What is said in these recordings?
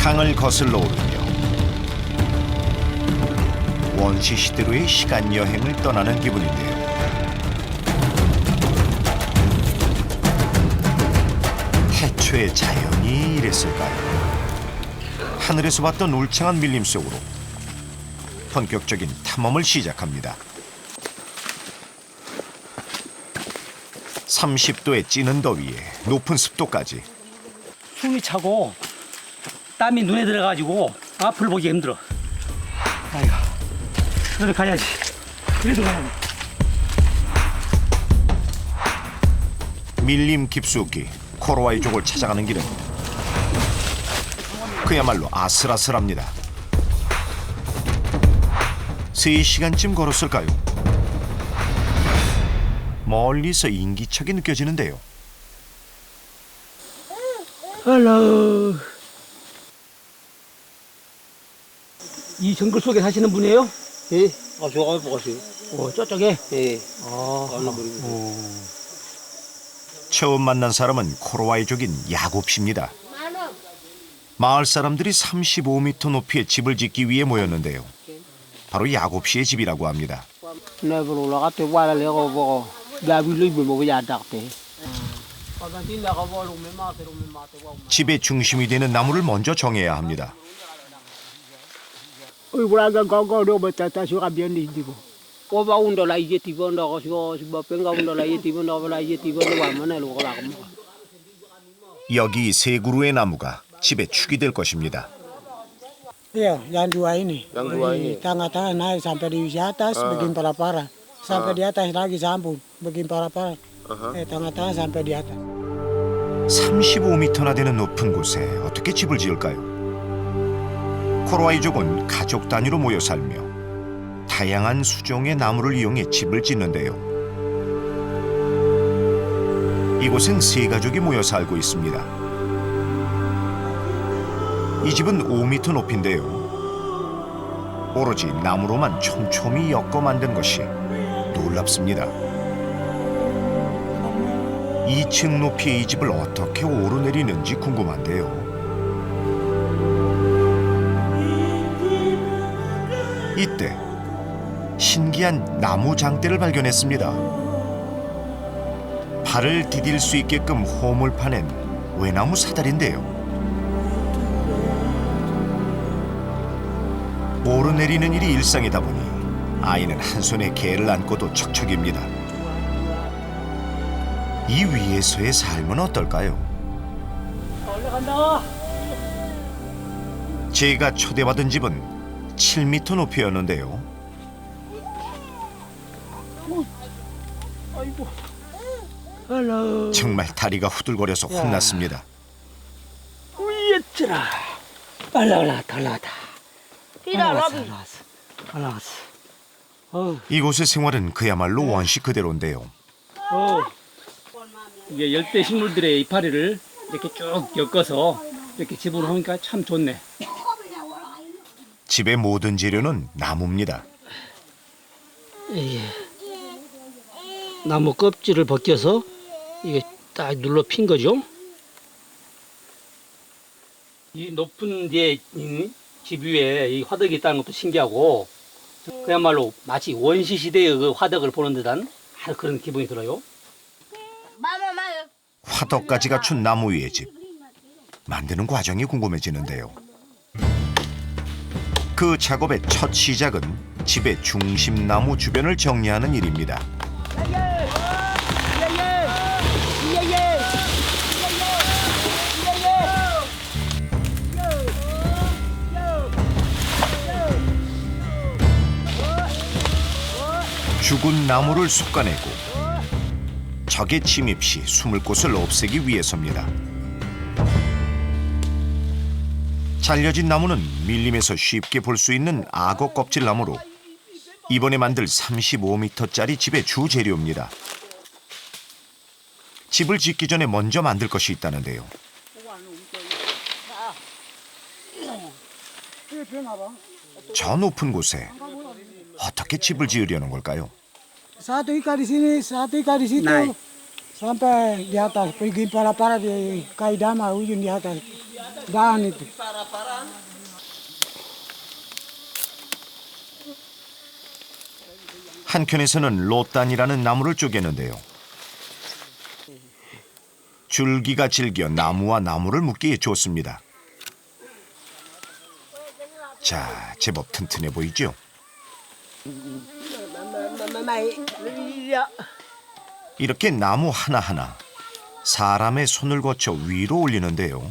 강을 거슬러 오르며 원시 시대로의 시간 여행을 떠나는 기분인데요. 태초의 자연이 이랬을까요? 하늘에서 봤던 울창한 밀림 속으로 본격적인 탐험을 시작합니다. 30도의 찌는 더위에 높은 습도까지 숨이 차고 땀이 눈에 들어가지고 앞을 보기 힘들어. 아이고, 그래도 가야지. 그래도 가야지. 밀림 깊숙이 코로와이족을 찾아가는 길은 그야말로 아슬아슬합니다. 3시간쯤 걸었을까요? 멀리서 인기척이 느껴지는데요. 헬로. 이 정글 속에 사시는 분이에요? 예, 저거 먹었어요. 저쪽에? 예. 처음 만난 사람은 코로와이족인 야곱씨입니다. 마을 사람들이 35m 높이의 집을 짓기 위해 모였는데요. 바로 야곱씨의 집이라고 합니다. 집의 중심이 되는 나무를 먼저 정해야 합니다. 여기 세 그루의 나무가 집의 축이 될 것입니다. Iya, yang dua ini. Yang dua ini. Tengah-tengah naik sampai di atas, begini para-para. Sampai di atas lagi sambung, begini para-para. Tengah-tengah sampai di atas. 35m나 되는 높은 곳에 어떻게 집을 지을까요? 코로와이족은 가족 단위로 모여 살며 다양한 수종의 나무를 이용해 집을 짓는데요. 이곳엔 세 가족이 모여 살고 있습니다. 이 집은 5m 높이인데요. 오로지 나무로만 촘촘히 엮어 만든 것이 놀랍습니다. 2층 높이의 이 집을 어떻게 오르내리는지 궁금한데요. 이때 신기한 나무 장대를 발견했습니다. 발을 디딜 수 있게끔 홈을 파낸 외나무 사다리인데요. 오르내리는 일이 일상이다 보니 아이는 한 손에 개를 안고도 척척입니다. 이 위에서의 삶은 어떨까요? 올라간다. 제가 초대받은 집은 7m 높이였는데요. 아이고. 헬로. 정말 다리가 후들거려서 혼났습니다. 위에쩌라. 올라갔다. 올라갔어. 이곳의 생활은 그야말로 원시 그대로인데요. 이게 열대 식물들의 이파리를 이렇게 쭉 엮어서 이렇게 집어넣으니까 참 좋네. 집의 모든 재료는 나무입니다. 이게 나무 껍질을 벗겨서 이게 딱 눌러 핀 거죠. 이 높은 데에 집 위에 이 화덕이 있다는 것도 신기하고 그야말로 마치 원시 시대의 그 화덕을 보는 듯한 그런 기분이 들어요. 화덕까지 갖춘 나무 위의 집. 만드는 과정이 궁금해지는데요. 그 작업의 첫 시작은 집의 중심 나무 주변을 정리하는 일입니다. 죽은 나무를 솎아내고 적의 침입 시 숨을 곳을 없애기 위해서입니다. 잘려진 나무는 밀림에서 쉽게 볼 수 있는 악어 껍질 나무로 이번에 만들 35m짜리 집의 주 재료입니다. 집을 짓기 전에 먼저 만들 것이 있다는데요. 저 높은 곳에 어떻게 집을 지으려는 걸까요? Satu ikat di sini, satu ikat di situ. Naik. Sampai di atas, pergi para-para di kayu dama ujung di atas. Dahan itu. 한켠에서는 로단이라는 나무를 쪼개는데요. 줄기가 질겨 나무와 나무를 묶기에 좋습니다. 자, 제법 튼튼해 보이죠? 이렇게 나무 하나하나 사람의 손을 거쳐 위로 올리는데요.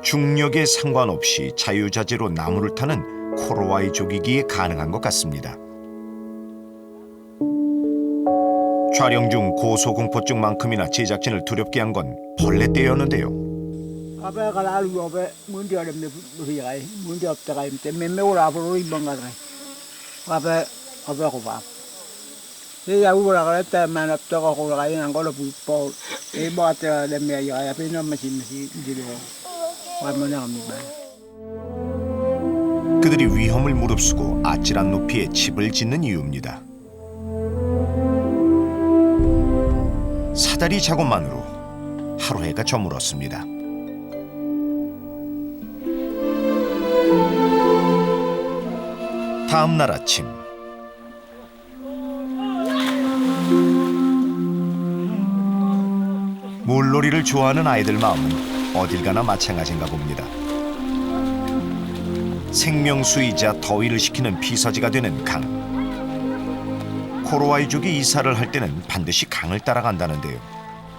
중력에 상관없이 자유자재로 나무를 타는 코로와이 조기기에 가능한 것 같습니다. 촬영 중 고소공포증만큼이나 제작진을 두렵게 한 건 벌레떼였는데요. Apa kalau alu apa mundi ada berhiai, mundi apa tak ayam tem, memang orang apa orang bangga kan. Apa aku apa. Jadi aku orang kata mana tak aku orang yang kalau pupau, buat ada meja, apa ini masih jadi orang mana kami bar. 그들이 위험을 무릅쓰고 아찔한 높이에 집을 짓는 이유입니다. 사다리 작업만으로 하루 해가 저물었습니다. 다음 날 아침 물놀이를 좋아하는 아이들 마음은 어딜 가나 마찬가지인가 봅니다. 생명수이자 더위를 식히는 피서지가 되는 강. 코로와이족이 이사를 할 때는 반드시 강을 따라간다는데요.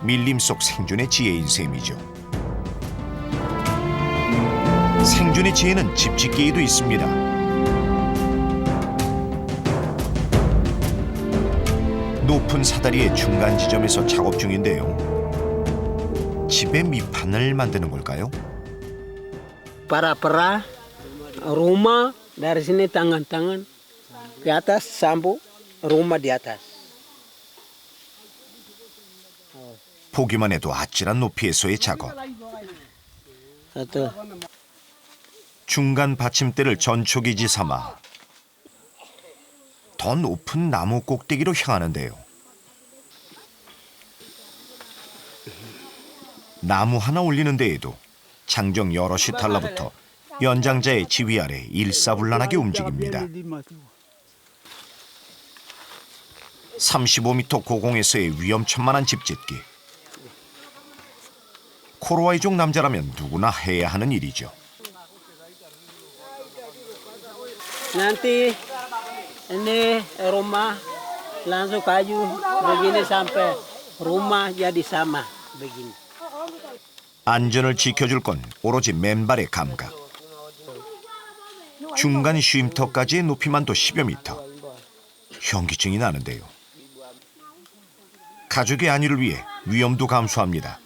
밀림 속 생존의 지혜인 셈이죠. 생존의 지혜는 집짓기에도 있습니다. 높은 사다리의 중간 지점에서 작업 중인데요. 집의 밑판을 만드는 걸까요? Para rumah dari sini tangan-tangan ke atas sambung rumah di atas. 보기만 해도 아찔한 높이에서의 작업. Satu. 중간 받침대를 전초기지 삼아 더 높은 나무 꼭대기로 향하는데요. 나무 하나 올리는 데에도 장정 여럿이 달라붙어 연장자의 지휘 아래 일사불란하게 움직입니다. 35m 고공에서의 위험천만한 집짓기. 코로와이족 남자라면 누구나 해야 하는 일이죠. Nanti ini rumah langsung kayu begini sampai rumah jadi sama begini. 안전을 지켜줄 건 오로지 맨발의 감각. 중간 쉼터까지의 높이만도 10여 미터. 현기증이 나는데요. 가족의 안위를 위해 위험도 감수합니다.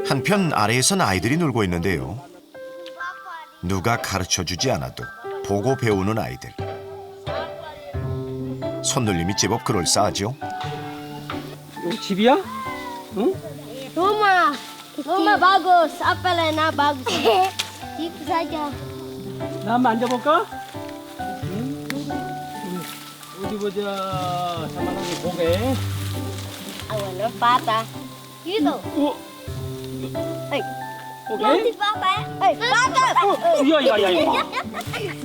한편 아래에선 아이들이 놀고 있는데요. 누가 가르쳐주지 않아도 보고 배우는 아이들. 손놀림이 제법 그럴싸하죠. 여기 집이야? 응? Rumah bagus, apa lainnya bagus. Itu saja. 나 한번 앉아볼까? 응? 어디 보자. 잠깐만 보게. Awalnya patah. Gitu. Nanti patah. Patah. 야야야 이거.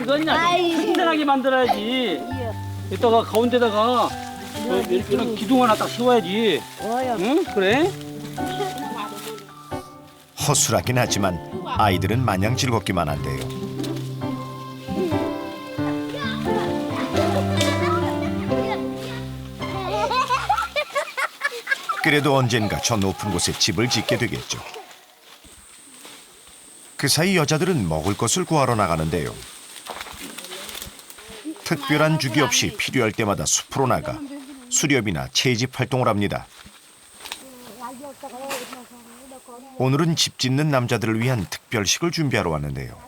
이건 아주 튼튼하게 만들어야지. 이따가 가운데다가 이런 기둥 하나 딱 세워야지. 응? 그래? 허술하긴 하지만 아이들은 마냥 즐겁기만 한데요. 그래도 언젠가 저 높은 곳에 집을 짓게 되겠죠. 그 사이 여자들은 먹을 것을 구하러 나가는데요. 특별한 주기 없이 필요할 때마다 숲으로 나가 수렵이나 채집 활동을 합니다. 오늘은 집 짓는 남자들을 위한 특별식을 준비하러 왔는데요.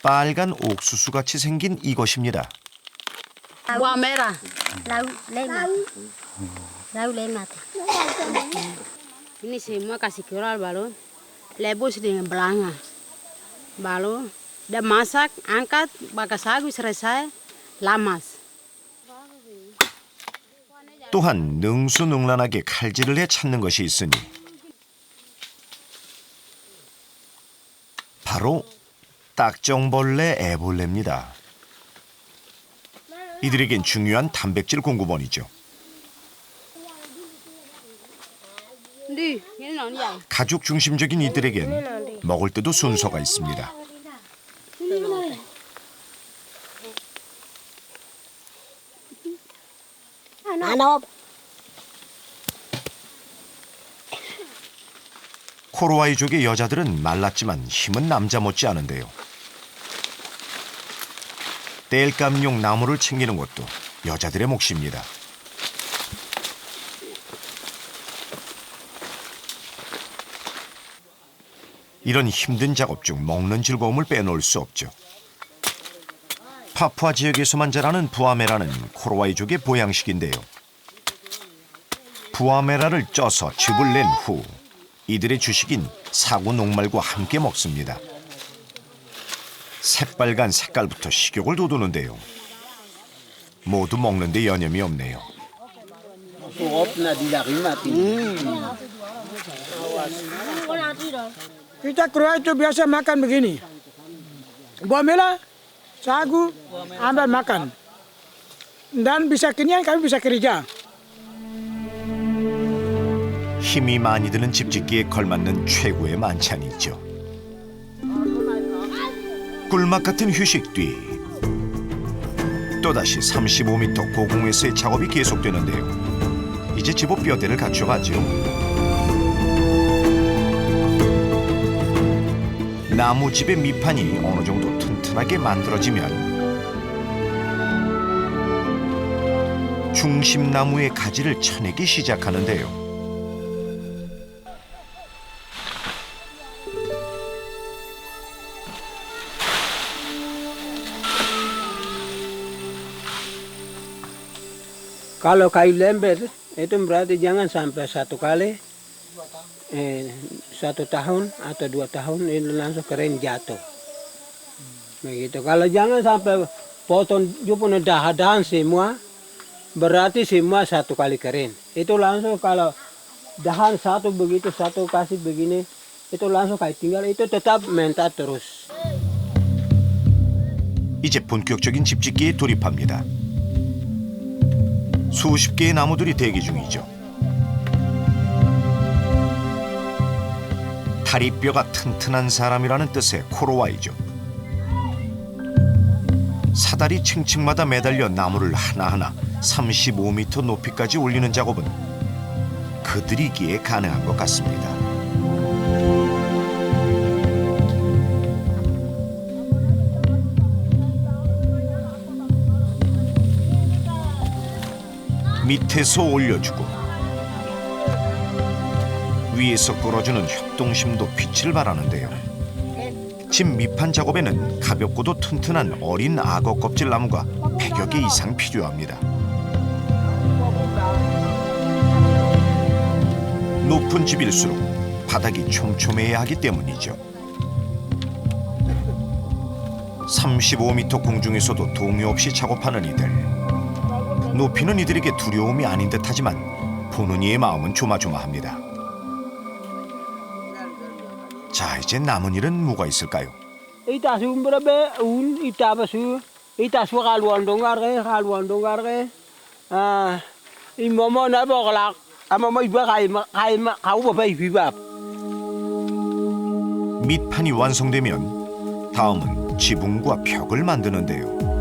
빨간 옥수수같이 생긴 이것입니다. Buah merah. Lauk lemak. Lauk lemak. Ini semua kasih keluar baru lebus dengan belanga. Baru Udah masak, angkat, bakar sagu selesai, lamas. 또한 능수능란하게 칼질을 해 찾는 것이 있으니 바로 딱정벌레 애벌레입니다. 이들에겐 중요한 단백질 공급원이죠. Đi, ini non vậy. 가죽 중심적인 이들에겐 먹을 때도 순서가 있습니다. Ano? 코로와이족의 여자들은 말랐지만 힘은 남자 못지 않은데요. 땔감용 나무를 챙기는 것도 여자들의 몫입니다. 이런 힘든 작업 중 먹는 즐거움을 빼놓을 수 없죠. 파푸아 지역에서만 자라는 부아메라는 코로와이족의 보양식인데요. 부아메라를 쪄서 즙을 낸 후 이들의 주식인 사구 녹말과 함께 먹습니다. 새빨간 색깔부터 식욕을 돋우는데요. 모두 먹는데 여념이 없네요. Kita Kroasia biasa makan begini. Buah merah, sagu, ambil makan. Dan bisa kenyang, kami bisa kerja. 힘이 많이 드는 집짓기에 걸맞는 최고의 만찬이죠. 꿀맛 같은 휴식 뒤 또다시 35m 고공에서의 작업이 계속되는데요. 이제 제법 뼈대를 갖춰가죠. 나무집의 밑판이 어느 정도 튼튼하게 만들어지면 중심나무의 가지를 쳐내기 시작하는데요. Kalau kayu lember itu berarti jangan sampai satu kali 1 tahun atau 2 tahun itu langsung kering jatuh. Begitu. Kalau jangan sampai potong punya dahan semua, berarti semua 1 kali kering. Itu langsung kalau dahan satu begitu, satu kasih begini, itu langsung kayak tinggal, itu tetap mentar terus. 이제 본격적인 집짓기에 돌입합니다. 수십 개의 나무들이 대기 중이죠. 다리뼈가 튼튼한 사람이라는 뜻의 코로와이죠. 사다리 층층마다 매달려 나무를 하나하나 35m 높이까지 올리는 작업은 그들이기에 가능한 것 같습니다. 밑에서 올려주고 위에서 끌어주는 협동심도 빛을 발하는데요. 집 밑판 작업에는 가볍고도 튼튼한 어린 악어 껍질 나무가 100여 개 이상 필요합니다. 높은 집일수록 바닥이 촘촘해야 하기 때문이죠. 35m 공중에서도 동요 없이 작업하는 이들. 높이는 이들에게 두려움이 아닌 듯하지만 보는 이의 마음은 조마조마합니다. 자, 이제 남은 일은 뭐가 있을까요? Itasu berapa ita basu itasu kaluan dongar ke imomo na boglak amamo iba kai kau babai bibab. 밑판이 완성되면 다음은 지붕과 벽을 만드는데요.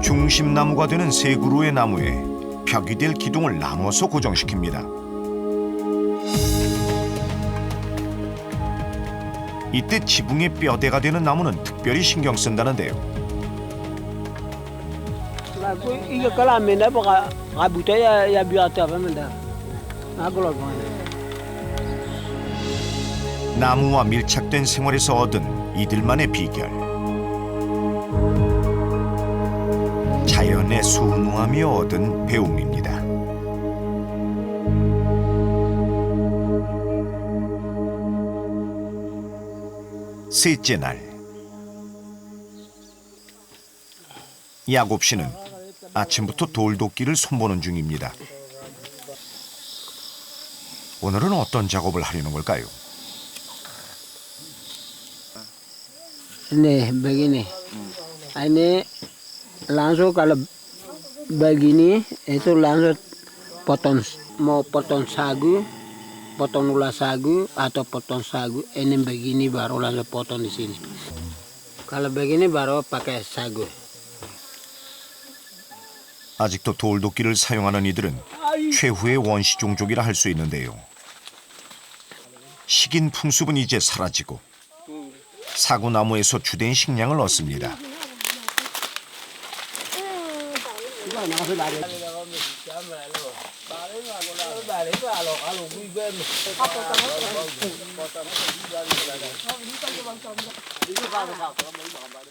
중심나무가 되는 세 그루의 나무에 벽이 될 기둥을 나눠서 고정시킵니다. 이때 지붕의 뼈대가 되는 나무는 특별히 신경 쓴다는데요. Iya kalau mina boga kabuta ya biata apa menda. Aglo boga. 나무와 밀착된 생활에서 얻은 이들만의 비결. 자연에 순응하며 얻은 배움입니다. 셋째 날 야곱 씨는 아침부터 돌도끼를 손보는 중입니다. 오늘은 어떤 작업을 하려는 걸까요? Ini begini. Ini langsung kalau begini itu langsung mau potong sagu, potong ulas sagu atau potong sagu. Ini begini baru langsung potong di sini. Kalau begini baru pakai sagu. 아직도 돌도끼를 사용하는 이들은 최후의 원시 종족이라 할 수 있는데요. 식인 풍습은 이제 사라지고 사구나무에서 주된 식량을 얻습니다.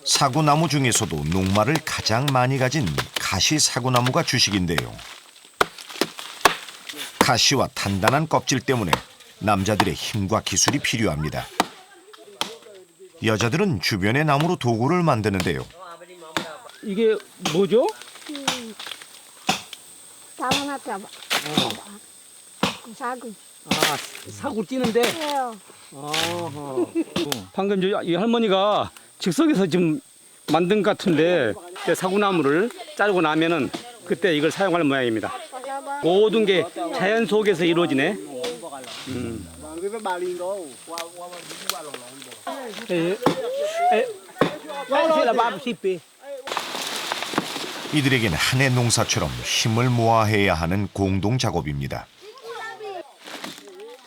사구나무 중에서도 녹말을 가장 많이 가진 가시 사구나무가 주식인데요. 가시와 단단한 껍질 때문에 남자들의 힘과 기술이 필요합니다. 여자들은 주변의 나무로 도구를 만드는데요. 이게 뭐죠? 잡아놔 잡아. 사구. 아, 사구 찌는데. 방금 이 할머니가 즉석에서 지금 만든 것 같은데 사구나무를 자르고 나면은 그때 이걸 사용할 모양입니다. 모든 게 자연 속에서 이루어지네. 이들에게는 한 해 농사처럼 힘을 모아해야 하는 공동 작업입니다.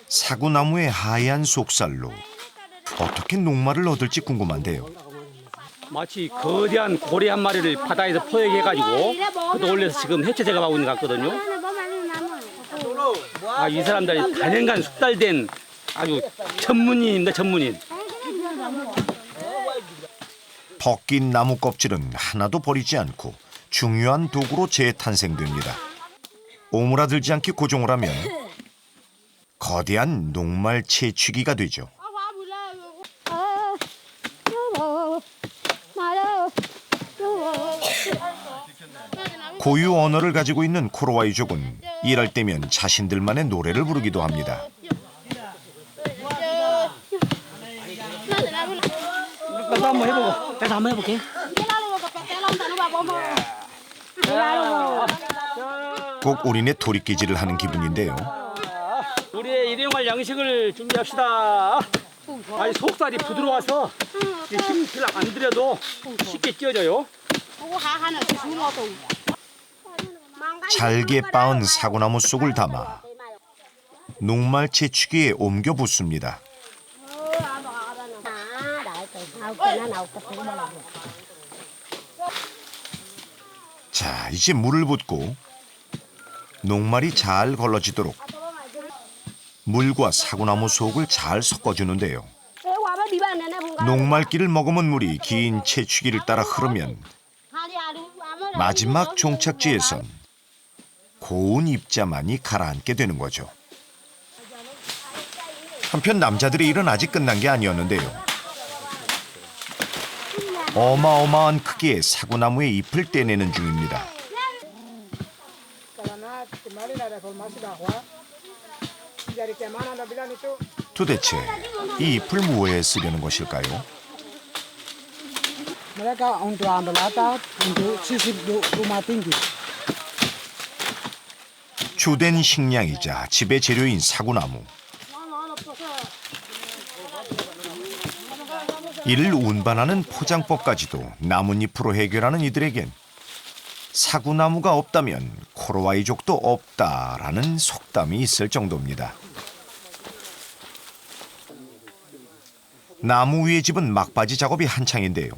사구나무의 하얀 속살로 어떻게 녹말을 얻을지 궁금한데요. 마치 거대한 고래 한 마리를 바다에서 포획해가지고 그것도 올려서 지금 해체 작업하고 있는 것 같거든요. 아, 이 사람들이 단연간 숙달된 아주 전문인입니다, 전문인. 벗긴 나무 껍질은 하나도 버리지 않고 중요한 도구로 재탄생됩니다. 오므라들지 않게 고정을 하면 거대한 녹말 채취기가 되죠. 고유 언어를 가지고 있는 코로와이족은 일할 때면 자신들만의 노래를 부르기도 합니다. 나도 한번 해보고, 나도 한번 해볼게. 꼭 우리네 도리깨질을 하는 기분인데요. 우리의 일용할 양식을 준비합시다. 아니, 속살이 부드러워서 힘 별로 안 들여도 쉽게 찢어져요. 잘게 빻은 사구나무 속을 담아 녹말 채취기에 옮겨 붓습니다. 자, 이제 물을 붓고 녹말이 잘 걸러지도록 물과 사구나무 속을 잘 섞어주는데요. 녹말기를 머금은 물이 긴 채취기를 따라 흐르면 마지막 종착지에선 고운 입자만이 가라앉게 되는 거죠. 한편 남자들의 일은 아직 끝난 게 아니었는데요. 어마어마한 크기의 사구나무의 잎을 떼내는 중입니다. 도대체 이 잎을 무엇에 쓰려는 것일까요? Mereka untuk ambil atap, untuk sisip rumah tinggi. 주된 식량이자 집의 재료인 사구나무. 이를 운반하는 포장법까지도 나뭇잎으로 해결하는 이들에겐 사구나무가 없다면 코로와이족도 없다라는 속담이 있을 정도입니다. 나무 위의 집은 막바지 작업이 한창인데요.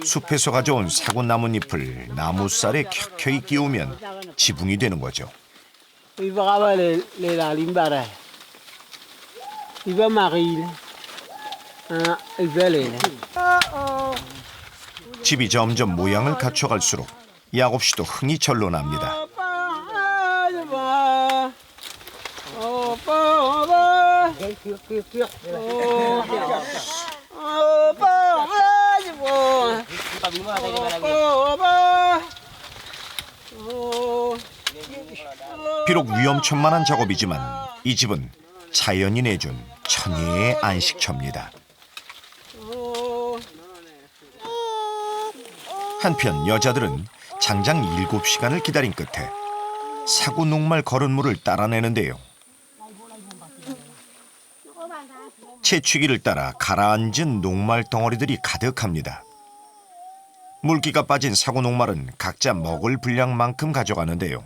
숲에서 가져온 사구나뭇잎을 나무살에 켜켜이 끼우면 지붕이 되는 거죠. Iba kaba le la limbara. Iba maril. Iba le. 집이 점점 모양을 갖춰갈수록 야곱 씨도 흥이 절로 납니다. 비록 위험천만한 작업이지만 이 집은 자연이 내준 천혜의 안식처입니다. 한편 여자들은 장장 7시간을 기다린 끝에 사구 녹말 거른물을 따라내는데요. 채취기를 따라 가라앉은 녹말 덩어리들이 가득합니다. 물기가 빠진 사구 녹말은 각자 먹을 분량만큼 가져가는데요.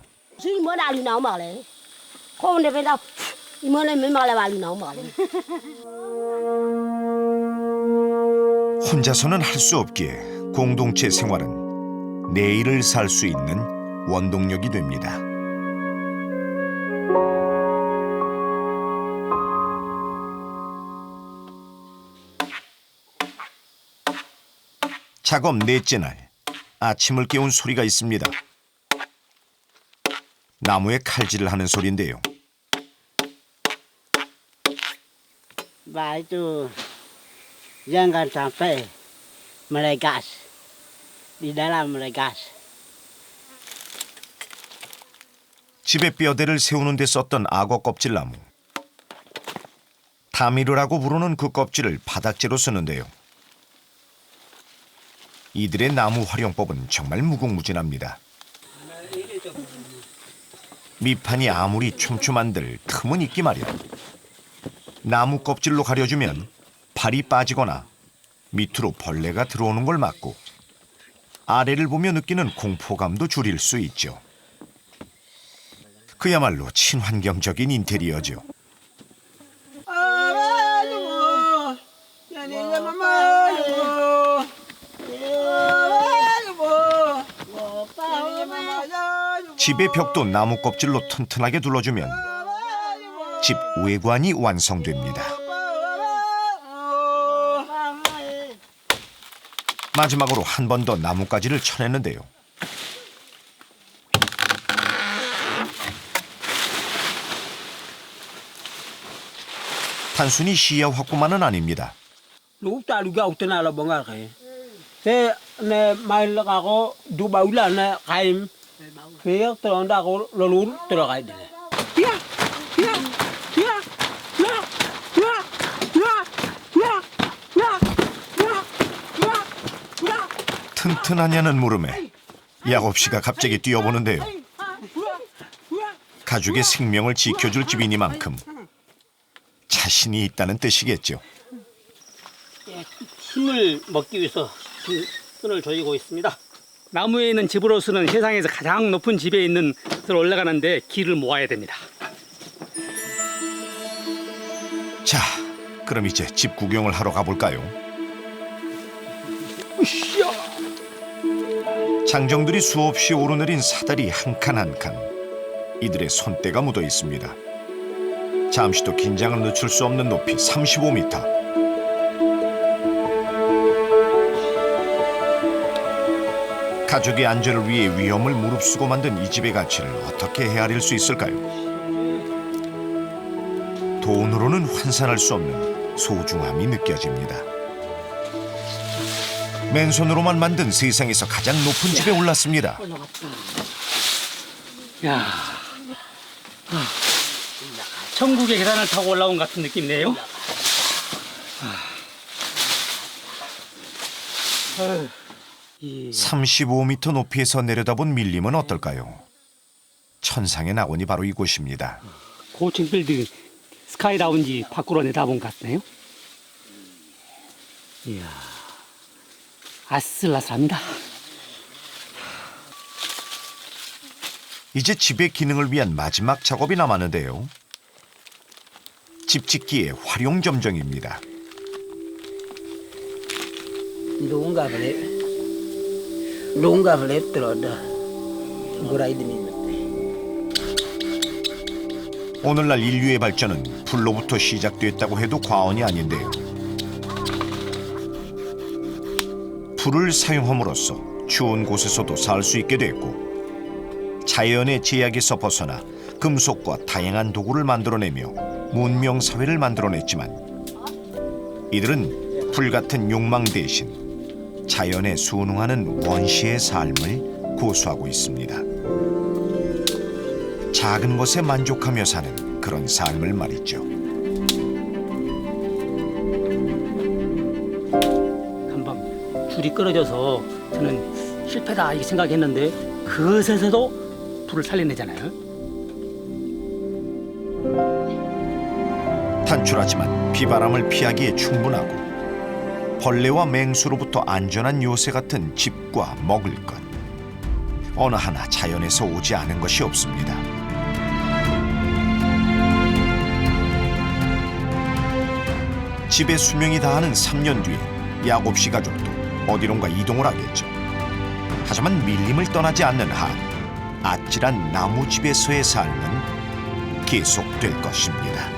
혼자서는 할 수 없기에 공동체 생활은 내일을 살 수 있는 원동력이 됩니다. 작업 넷째 날, 아침을 깨운 소리가 있습니다. 나무에 칼질을 하는 소리인데요. Itu jangan sampai melegas di dalam melegas. 집에 뼈대를 세우는 데 썼던 악어 껍질 나무. 타미르라고 부르는 그 껍질을 바닥재로 쓰는데요. 이들의 나무 활용법은 정말 무궁무진합니다. 밑판이 아무리 촘촘한들 틈은 있기 마련. 나무 껍질로 가려주면 발이 빠지거나 밑으로 벌레가 들어오는 걸 막고 아래를 보며 느끼는 공포감도 줄일 수 있죠. 그야말로 친환경적인 인테리어죠. 집의 벽도 나무 껍질로 튼튼하게 둘러주면 집 외관이 완성됩니다. 마지막으로 한 번 더 나뭇가지를 쳐내는데요. 단순히 시야 확보만은 아닙니다. Luta juga utana la bonga kai. Se ne mai la ko du baula na kaim. Fe tronda ko lolur trogai de. Ya. Ya. Ya. Ya. Ya. Ya. Ya. Ya. Ya. 튼튼하냐는 물음에 야곱 씨가 갑자기 뛰어보는데요. 가족의 생명을 지켜줄 집이니만큼 자신이 있다는 뜻이겠죠. 힘을 먹기 위해서 끈을 조이고 있습니다. 나무에 있는 집으로서는 세상에서 가장 높은 집에 있는 곳으로 올라가는데 길을 모아야 됩니다. 자, 그럼 이제 집 구경을 하러 가볼까요? 장정들이 수없이 오르내린 사다리 한 칸 한 칸. 이들의 손때가 묻어 있습니다. 잠시도 긴장을 늦출 수 없는 높이 35m. 가족의 안전을 위해 위험을 무릅쓰고 만든 이 집의 가치를 어떻게 헤아릴 수 있을까요? 돈으로는 환산할 수 없는 소중함이 느껴집니다. 맨손으로만 만든 세상에서 가장 높은 집에 올랐습니다. 야, 천국의 계단을 타고 올라온 같은 느낌이네요. 35m 높이에서 내려다본 밀림은 어떨까요? 천상의 낙원이 바로 이곳입니다. 고층 빌딩 스카이 라운지 밖으로 내다본 것 같네요. 이야, 아슬아슬합니다. 이제 집의 기능을 위한 마지막 작업이 남았는데요. 집 짓기의 활용 점정입니다. Lunga vale troda. Gurai dimi. 오늘날 인류의 발전은 불로부터 시작됐다고 해도 과언이 아닌데요. 불을 사용함으로써 추운 곳에서도 살 수 있게 됐고 자연의 제약에서 벗어나 금속과 다양한 도구를 만들어내며 문명 사회를 만들어냈지만 이들은 불같은 욕망 대신 자연에 순응하는 원시의 삶을 고수하고 있습니다. 작은 것에 만족하며 사는 그런 삶을 말이죠. 한번 줄이 끊어져서 저는 실패다 이렇게 생각했는데 그것에서도 불을 살려내잖아요. 단출하지만 비바람을 피하기에 충분하고 벌레와 맹수로부터 안전한 요새 같은 집과 먹을 것 어느 하나 자연에서 오지 않은 것이 없습니다. 집에 수명이 다하는 3년 뒤에 야곱 씨 가족도 어디론가 이동을 하겠죠. 하지만 밀림을 떠나지 않는 한 아찔한 나무집에서의 삶은 계속될 것입니다.